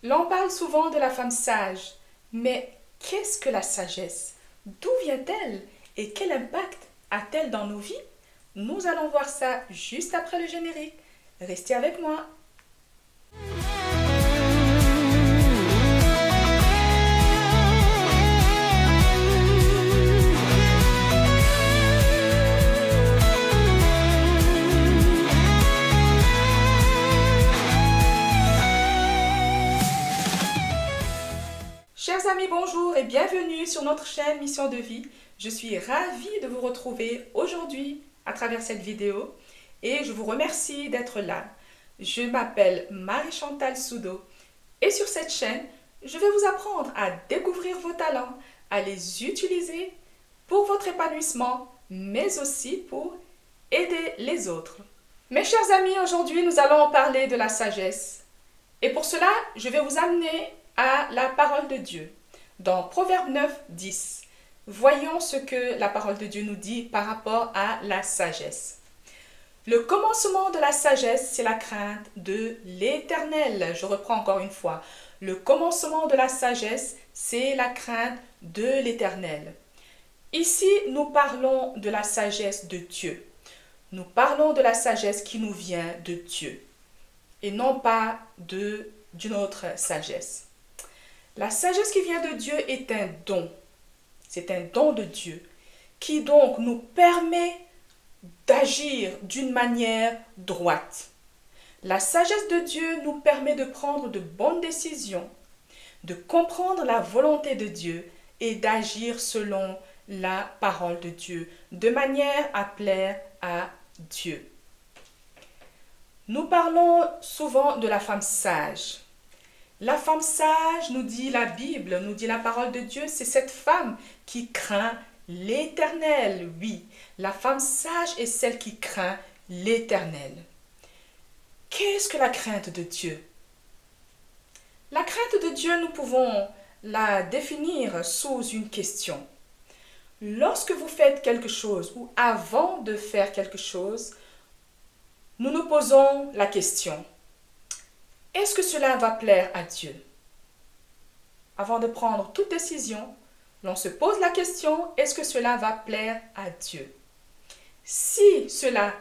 L'on parle souvent de la femme sage, mais qu'est-ce que la sagesse? D'où vient-elle et quel impact a-t-elle dans nos vies? Nous allons voir ça juste après le générique. Restez avec moi. Chers amis, bonjour et bienvenue sur notre chaîne Mission de Vie. Je suis ravie de vous retrouver aujourd'hui à travers cette vidéo et je vous remercie d'être là. Je m'appelle Marie-Chantal Soudo et sur cette chaîne, je vais vous apprendre à découvrir vos talents, à les utiliser pour votre épanouissement, mais aussi pour aider les autres. Mes chers amis, aujourd'hui nous allons parler de la sagesse. Et pour cela, je vais vous amener à la parole de Dieu. Dans Proverbe 9, 10, voyons ce que la parole de Dieu nous dit par rapport à la sagesse. Le commencement de la sagesse, c'est la crainte de l'Éternel. Je reprends encore une fois. Le commencement de la sagesse, c'est la crainte de l'Éternel. Ici, nous parlons de la sagesse de Dieu. Nous parlons de la sagesse qui nous vient de Dieu et non pas d'une autre sagesse. La sagesse qui vient de Dieu est un don. C'est un don de Dieu qui donc nous permet d'agir d'une manière droite. La sagesse de Dieu nous permet de prendre de bonnes décisions, de comprendre la volonté de Dieu et d'agir selon la parole de Dieu, de manière à plaire à Dieu. Nous parlons souvent de la femme sage. La femme sage, nous dit la Bible, nous dit la parole de Dieu, c'est cette femme qui craint l'Éternel. Oui, la femme sage est celle qui craint l'Éternel. Qu'est-ce que la crainte de Dieu? La crainte de Dieu, nous pouvons la définir sous une question. Lorsque vous faites quelque chose ou avant de faire quelque chose, nous nous posons la question. Est-ce que cela va plaire à Dieu? Avant de prendre toute décision, l'on se pose la question, est-ce que cela va plaire à Dieu? Si cela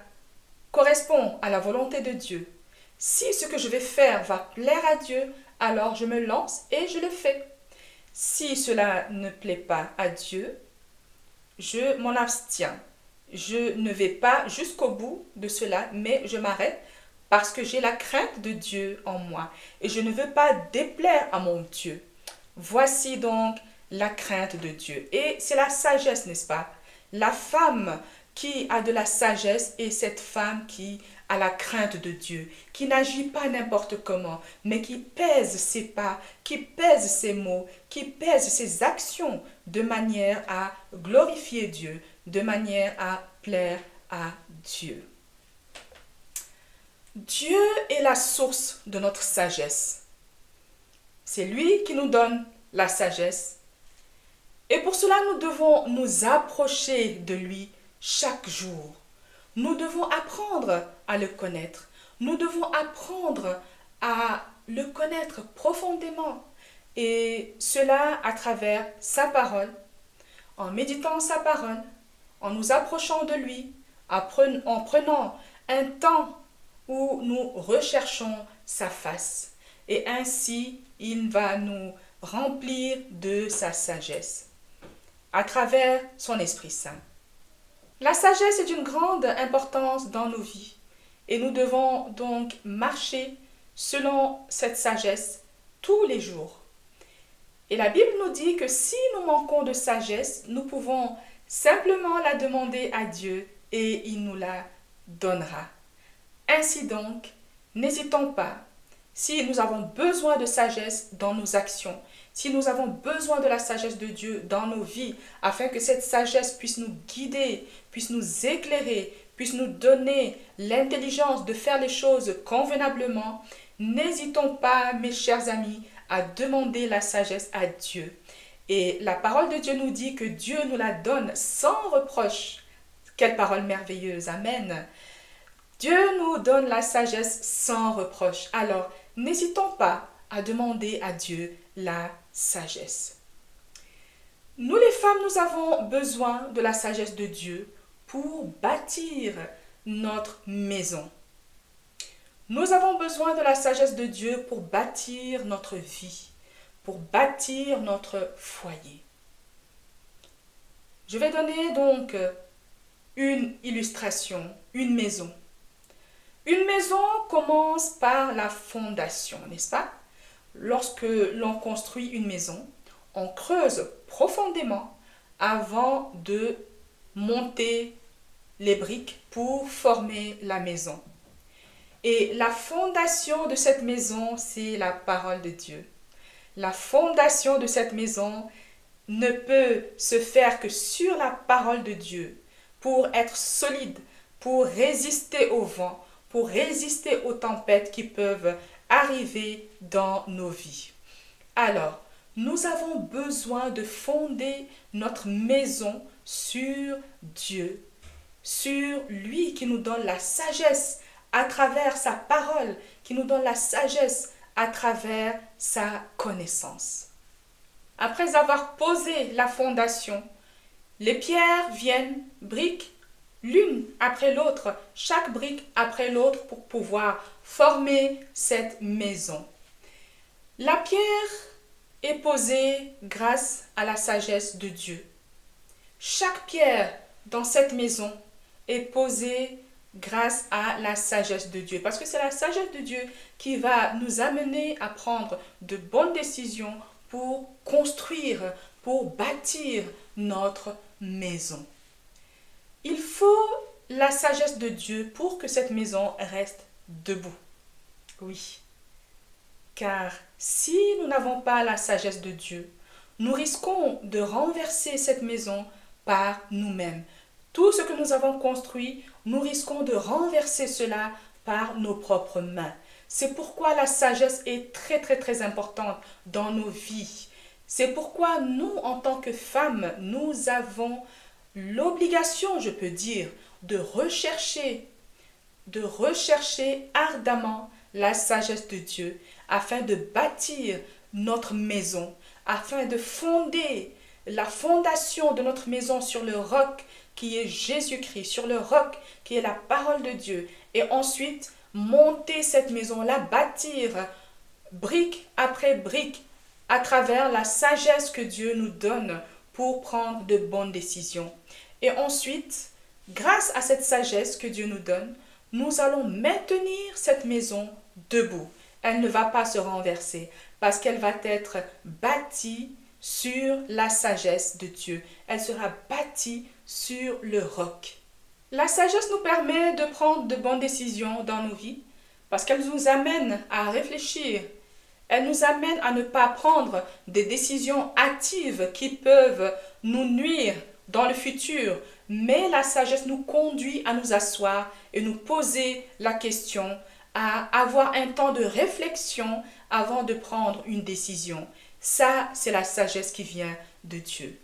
correspond à la volonté de Dieu, si ce que je vais faire va plaire à Dieu, alors je me lance et je le fais. Si cela ne plaît pas à Dieu, je m'en abstiens. Je ne vais pas jusqu'au bout de cela, mais je m'arrête parce que j'ai la crainte de Dieu en moi et je ne veux pas déplaire à mon Dieu. Voici donc la crainte de Dieu. Et c'est la sagesse, n'est-ce pas? La femme qui a de la sagesse est cette femme qui a la crainte de Dieu, qui n'agit pas n'importe comment, mais qui pèse ses pas, qui pèse ses mots, qui pèse ses actions de manière à glorifier Dieu, de manière à plaire à Dieu. Dieu est la source de notre sagesse. C'est lui qui nous donne la sagesse. Et pour cela, nous devons nous approcher de lui chaque jour. Nous devons apprendre à le connaître. Nous devons apprendre à le connaître profondément. Et cela à travers sa parole, en méditant sa parole, en nous approchant de lui, en prenant un temps où nous recherchons sa face. Et ainsi, il va nous remplir de sa sagesse, à travers son Esprit Saint. La sagesse est d'une grande importance dans nos vies. Et nous devons donc marcher selon cette sagesse tous les jours. Et la Bible nous dit que si nous manquons de sagesse, nous pouvons simplement la demander à Dieu et il nous la donnera. Ainsi donc, n'hésitons pas, si nous avons besoin de sagesse dans nos actions, si nous avons besoin de la sagesse de Dieu dans nos vies, afin que cette sagesse puisse nous guider, puisse nous éclairer, puisse nous donner l'intelligence de faire les choses convenablement, n'hésitons pas, mes chers amis, à demander la sagesse à Dieu. Et la parole de Dieu nous dit que Dieu nous la donne sans reproche. Quelle parole merveilleuse, amen. Dieu nous donne la sagesse sans reproche. Alors, n'hésitons pas à demander à Dieu la sagesse. Nous les femmes, nous avons besoin de la sagesse de Dieu pour bâtir notre maison. Nous avons besoin de la sagesse de Dieu pour bâtir notre vie, pour bâtir notre foyer. Je vais donner donc une illustration, une maison. Une maison commence par la fondation, n'est-ce pas? Lorsque l'on construit une maison, on creuse profondément avant de monter les briques pour former la maison. Et la fondation de cette maison, c'est la parole de Dieu. La fondation de cette maison ne peut se faire que sur la parole de Dieu pour être solide, pour résister au vent, pour résister aux tempêtes qui peuvent arriver dans nos vies. Alors, nous avons besoin de fonder notre maison sur Dieu, sur lui qui nous donne la sagesse à travers sa parole, qui nous donne la sagesse à travers sa connaissance. Après avoir posé la fondation, les pierres viennent briques l'une après l'autre, chaque brique après l'autre pour pouvoir former cette maison. La pierre est posée grâce à la sagesse de Dieu. Chaque pierre dans cette maison est posée grâce à la sagesse de Dieu. Parce que c'est la sagesse de Dieu qui va nous amener à prendre de bonnes décisions pour construire, pour bâtir notre maison. Il faut la sagesse de Dieu pour que cette maison reste debout. Oui. Car si nous n'avons pas la sagesse de Dieu, nous risquons de renverser cette maison par nous-mêmes. Tout ce que nous avons construit, nous risquons de renverser cela par nos propres mains. C'est pourquoi la sagesse est très importante dans nos vies. C'est pourquoi nous, en tant que femmes, nous avons l'obligation, je peux dire, de rechercher ardemment la sagesse de Dieu afin de bâtir notre maison, afin de fonder la fondation de notre maison sur le roc qui est Jésus-Christ, sur le roc qui est la parole de Dieu, et ensuite monter cette maison-là, bâtir brique après brique à travers la sagesse que Dieu nous donne pour prendre de bonnes décisions. Et ensuite, grâce à cette sagesse que Dieu nous donne, nous allons maintenir cette maison debout. Elle ne va pas se renverser parce qu'elle va être bâtie sur la sagesse de Dieu. Elle sera bâtie sur le roc. La sagesse nous permet de prendre de bonnes décisions dans nos vies parce qu'elle nous amène à réfléchir. Elle nous amène à ne pas prendre des décisions hâtives qui peuvent nous nuire dans le futur. Mais la sagesse nous conduit à nous asseoir et nous poser la question, à avoir un temps de réflexion avant de prendre une décision. Ça, c'est la sagesse qui vient de Dieu.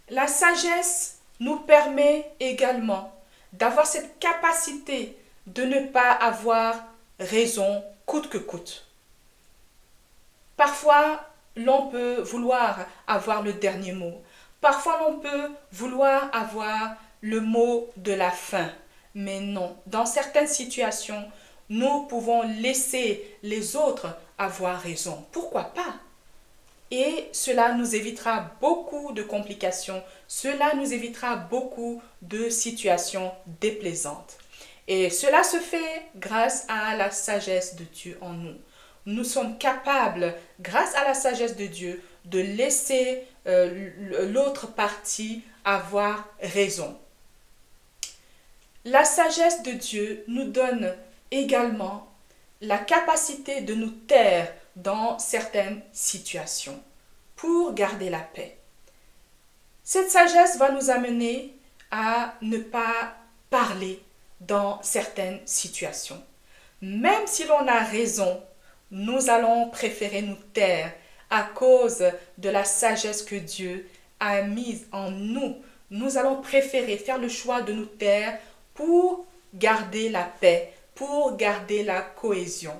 La sagesse nous permet également d'avoir cette capacité de ne pas avoir raison coûte que coûte. Parfois, l'on peut vouloir avoir le dernier mot. Parfois, l'on peut vouloir avoir le mot de la fin. Mais non, dans certaines situations, nous pouvons laisser les autres avoir raison. Pourquoi pas? Et cela nous évitera beaucoup de complications. Cela nous évitera beaucoup de situations déplaisantes. Et cela se fait grâce à la sagesse de Dieu en nous. Nous sommes capables, grâce à la sagesse de Dieu, de laisser l'autre partie avoir raison. La sagesse de Dieu nous donne également la capacité de nous taire dans certaines situations pour garder la paix. Cette sagesse va nous amener à ne pas parler dans certaines situations. Même si l'on a raison, nous allons préférer nous taire à cause de la sagesse que Dieu a mise en nous. Nous allons préférer faire le choix de nous taire pour garder la paix, pour garder la cohésion.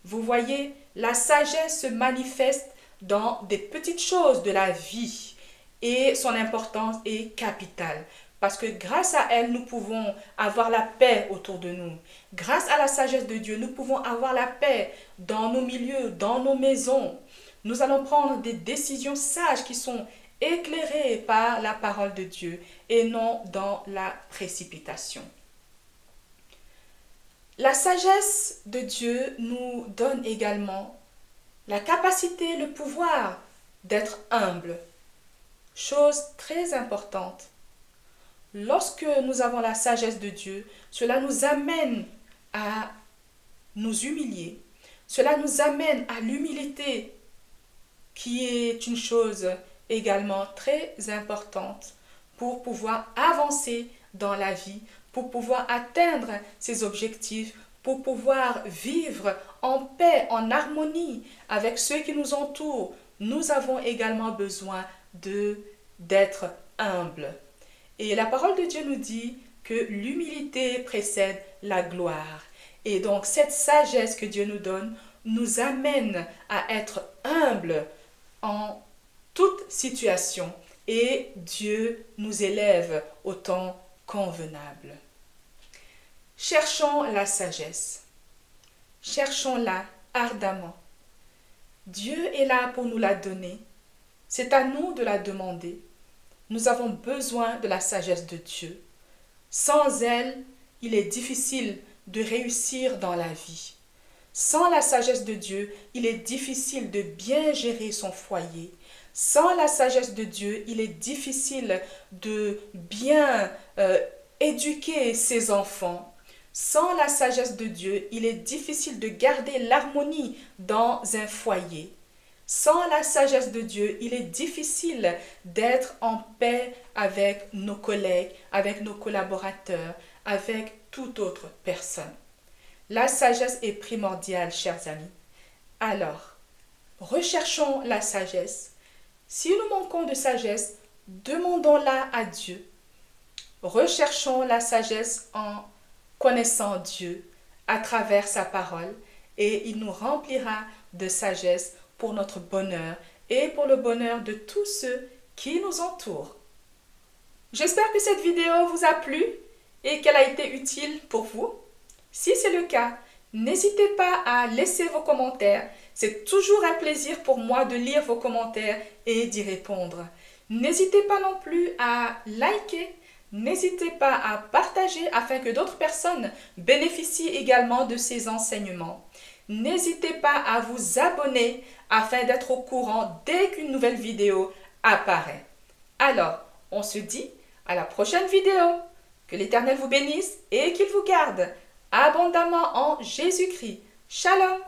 Vous voyez, la sagesse se manifeste dans des petites choses de la vie et son importance est capitale. Parce que grâce à elle, nous pouvons avoir la paix autour de nous. Grâce à la sagesse de Dieu, nous pouvons avoir la paix dans nos milieux, dans nos maisons. Nous allons prendre des décisions sages qui sont éclairées par la parole de Dieu et non dans la précipitation. La sagesse de Dieu nous donne également la capacité, le pouvoir d'être humble. Chose très importante. Lorsque nous avons la sagesse de Dieu, cela nous amène à nous humilier. Cela nous amène à l'humilité, qui est une chose également très importante pour pouvoir avancer dans la vie, pour pouvoir atteindre ses objectifs, pour pouvoir vivre en paix, en harmonie avec ceux qui nous entourent. Nous avons également besoin d'être humbles. Et la parole de Dieu nous dit que l'humilité précède la gloire. Et donc cette sagesse que Dieu nous donne nous amène à être humbles en toute situation. Et Dieu nous élève au temps convenable. Cherchons la sagesse. Cherchons-la ardemment. Dieu est là pour nous la donner. C'est à nous de la demander. Nous avons besoin de la sagesse de Dieu. Sans elle, il est difficile de réussir dans la vie. Sans la sagesse de Dieu, il est difficile de bien gérer son foyer. Sans la sagesse de Dieu, il est difficile de bien éduquer ses enfants. Sans la sagesse de Dieu, il est difficile de garder l'harmonie dans un foyer. Sans la sagesse de Dieu, il est difficile d'être en paix avec nos collègues, avec nos collaborateurs, avec toute autre personne. La sagesse est primordiale, chers amis. Alors, recherchons la sagesse. Si nous manquons de sagesse, demandons-la à Dieu. Recherchons la sagesse en connaissant Dieu à travers sa parole et il nous remplira de sagesse pour notre bonheur et pour le bonheur de tous ceux qui nous entourent. J'espère que cette vidéo vous a plu et qu'elle a été utile pour vous. Si c'est le cas, n'hésitez pas à laisser vos commentaires. C'est toujours un plaisir pour moi de lire vos commentaires et d'y répondre. N'hésitez pas non plus à liker. N'hésitez pas à partager afin que d'autres personnes bénéficient également de ces enseignements. N'hésitez pas à vous abonner afin d'être au courant dès qu'une nouvelle vidéo apparaît. Alors, on se dit à la prochaine vidéo. Que l'Éternel vous bénisse et qu'il vous garde abondamment en Jésus-Christ. Shalom!